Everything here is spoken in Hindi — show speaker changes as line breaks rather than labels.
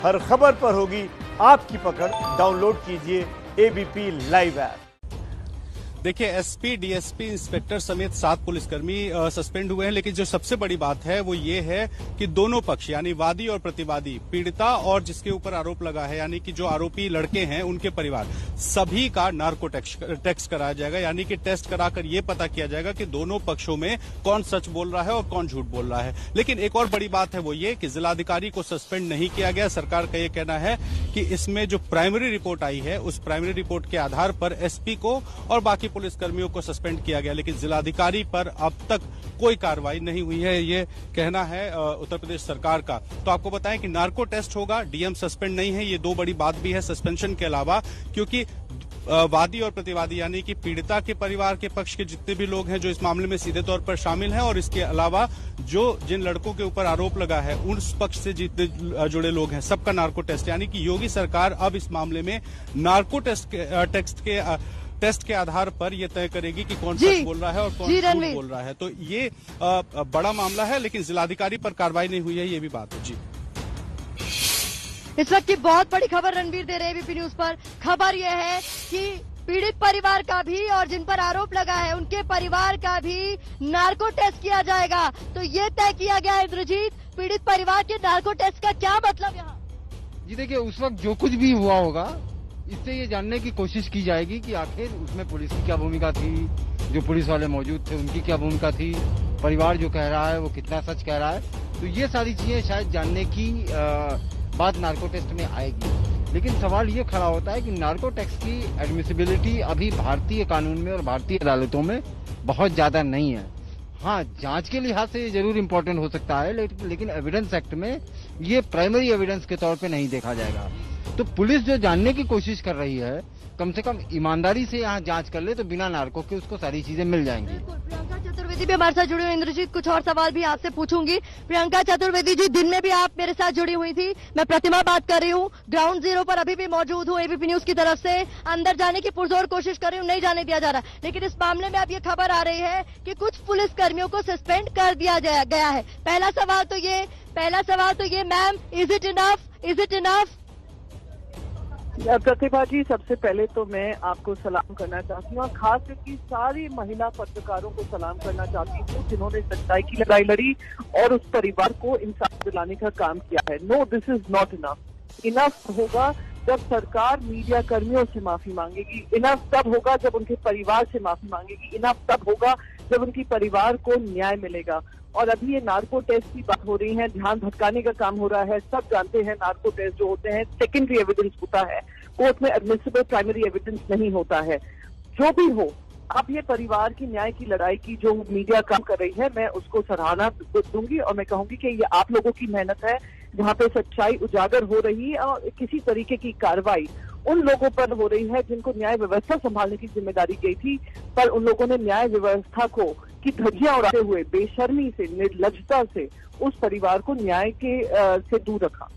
हर खबर पर होगी आपकी पकड़। डाउनलोड कीजिए एबीपी लाइव ऐप।
देखिए, एसपी, डीएसपी, इंस्पेक्टर समेत 7 पुलिसकर्मी सस्पेंड हुए हैं, लेकिन जो सबसे बड़ी बात है वो ये है कि दोनों पक्ष यानी वादी और प्रतिवादी, पीड़िता और जिसके ऊपर आरोप लगा है यानी कि जो आरोपी लड़के हैं उनके परिवार, सभी का नार्को टेस्ट कराया जाएगा। यानी कि टेस्ट कराकर ये पता किया जाएगा कि दोनों पक्षों में कौन सच बोल रहा है और कौन झूठ बोल रहा है। लेकिन एक और बड़ी बात है वो ये कि जिलाधिकारी को सस्पेंड नहीं किया गया। सरकार का ये कहना है कि इसमें जो प्राइमरी रिपोर्ट आई है उस प्राइमरी रिपोर्ट के आधार पर एसपी को और बाकी पुलिसकर्मियों को सस्पेंड किया गया, लेकिन जिलाधिकारी पर अब तक कोई कार्रवाई नहीं हुई है, ये कहना है उत्तर प्रदेश सरकार का। तो आपको बताएं कि नार्को टेस्ट होगा, डीएम सस्पेंड नहीं है। ये दो बड़ी बात भी है सस्पेंशन के अलावा, क्योंकि वादी और प्रतिवादी यानी कि पीड़िता के परिवार के पक्ष के जितने भी लोग हैं जो इस मामले में सीधे तौर पर शामिल हैं, और इसके अलावा जो जिन लड़कों के ऊपर आरोप लगा है उस पक्ष से जितने जुड़े लोग हैं, सबका नार्को टेस्ट। यानी कि योगी सरकार अब इस मामले में नार्को टेस्ट के आधार पर यह तय करेगी कि कौन सच बोल रहा है और कौन झूठ बोल रहा है। तो ये बड़ा मामला है, लेकिन जिलाधिकारी पर कार्रवाई नहीं हुई है, ये भी बात है। जी,
इस वक्त की बहुत बड़ी खबर रणवीर दे रहे हैं एबीपी न्यूज पर। खबर यह है कि पीड़ित परिवार का भी और जिन पर आरोप लगा है उनके परिवार का भी नार्को टेस्ट किया जाएगा। तो ये तय किया गया है इंद्रजीत, पीड़ित परिवार के नार्को टेस्ट का क्या मतलब यहाँ?
जी देखिए, उस वक्त जो कुछ भी हुआ होगा इससे ये जानने की कोशिश की जाएगी कि आखिर उसमें पुलिस की क्या भूमिका थी, जो पुलिस वाले मौजूद थे उनकी क्या भूमिका थी, परिवार जो कह रहा है वो कितना सच कह रहा है। तो ये सारी चीजें शायद जानने की बात नार्को टेस्ट में आएगी। लेकिन सवाल ये खड़ा होता है कि नार्को टेस्ट की एडमिसिबिलिटी अभी भारतीय कानून में और भारतीय अदालतों में बहुत ज्यादा नहीं है। हाँ, जांच के लिहाज से ये जरूर इम्पोर्टेंट हो सकता है, लेकिन एविडेंस एक्ट में ये प्राइमरी एविडेंस के तौर पे नहीं देखा जाएगा। तो पुलिस जो जानने की कोशिश कर रही है, कम से कम ईमानदारी से यहाँ जांच कर ले तो बिना नार्को के उसको सारी चीजें मिल जाएंगी।
प्रियंका चतुर्वेदी भी हमारे साथ जुड़ी हुई। इंद्रजीत, कुछ और सवाल भी आपसे पूछूंगी। प्रियंका चतुर्वेदी जी, दिन में भी आप मेरे साथ जुड़ी हुई थी। मैं प्रतिमा बात कर रही हूँ, ग्राउंड जीरो पर अभी भी मौजूद हूँ। एबीपी न्यूज की तरफ से अंदर जाने की पुरजोर कोशिश कर रही हूँ, नहीं जाने दिया जा रहा। लेकिन इस मामले में अब ये खबर आ रही है कि कुछ पुलिस कर्मियों को सस्पेंड कर दिया गया है। पहला सवाल तो ये मैम, इज इट इनफ?
प्रतिभा जी, सबसे पहले तो मैं आपको सलाम करना चाहती हूँ और खास करके सारी महिला पत्रकारों को सलाम करना चाहती हूँ जिन्होंने सच्चाई की लड़ाई लड़ी और उस परिवार को इंसाफ दिलाने का काम किया है। No, this is not enough. Enough होगा जब सरकार मीडिया कर्मियों से माफी मांगेगी। इनफ तब होगा जब उनके परिवार से माफी मांगेगी। इनफ तब होगा जब उनके परिवार को न्याय मिलेगा। और अभी ये नार्को टेस्ट की बात हो रही है, ध्यान भटकाने का काम हो रहा है। सब जानते हैं नार्को टेस्ट जो होते हैं सेकेंडरी एविडेंस होता है, कोर्ट में एडमिसिबल प्राइमरी एविडेंस नहीं होता है। जो भी हो, अब ये परिवार की न्याय की लड़ाई की जो मीडिया काम कर रही है, मैं उसको सराहना दूंगी और मैं कहूंगी कि ये आप लोगों की मेहनत है जहाँ पे सच्चाई उजागर हो रही है और किसी तरीके की कार्रवाई उन लोगों पर हो रही है जिनको न्याय व्यवस्था संभालने की जिम्मेदारी गई थी, पर उन लोगों ने न्याय व्यवस्था की धज्जियां उड़ाते हुए बेशर्मी से, निर्लज्जता से उस परिवार को न्याय के से दूर रखा।